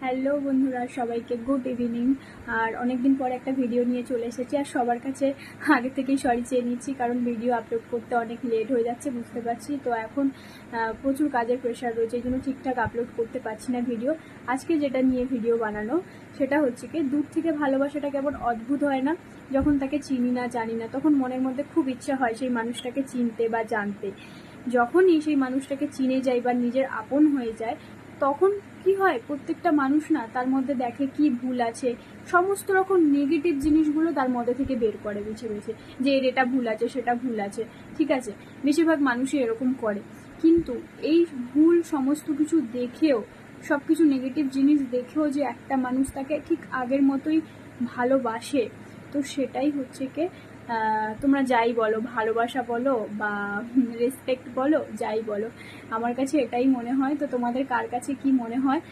Hello বন্ধুরা, সবাইকে good evening. আর অনেকদিন পর একটা ভিডিও নিয়ে চলে এসেছি। আর সবার কাছে আগে থেকেই সরি চেয়ে নিচ্ছি, কারণ ভিডিও আপলোড করতে অনেক লেট হয়ে যাচ্ছে, বুঝতে পারছি। তো এখন প্রচুর কাজের প্রেশার রয়েছে, এই জন্য ঠিকঠাক আপলোড করতে পারছি না ভিডিও। আজকে যেটা নিয়ে ভিডিও বানানো সেটা হচ্ছে কি, দূর থেকে ভালোবাসাটা কেমন অদ্ভুত হয় না। যখন তাকে চিনি না, জানি না, তখন মনের মধ্যে খুব ইচ্ছা হয় সেই মানুষটাকে চিনতে বা জানতে। যখনই সেই মানুষটাকে চিনে যাই বা নিজের আপন হয়ে যায়, তখন কি হয়, প্রত্যেকটা মানুষ না তার মধ্যে দেখে কি ভুল আছে, সমস্ত রকম নেগেটিভ জিনিসগুলো তার মধ্যে থেকে বের করে বেছে বেছে, যে এর এটা ভুল আছে, সেটা ভুল আছে। ঠিক আছে, বেশিরভাগ মানুষই এরকম করে। কিন্তু এই ভুল সমস্ত কিছু দেখেও, সব কিছু নেগেটিভ জিনিস দেখেও যে একটা মানুষ তাকে ঠিক আগের মতোই ভালোবাসে, তো সেটাই হচ্ছে কি, তোমরা যাই বলো, ভালোবাসা বলো বা রেসপেক্ট বলো, যাই বলো, আমার কাছে এটাই মনে হয়। তো তোমাদের কার কাছে কি মনে হয়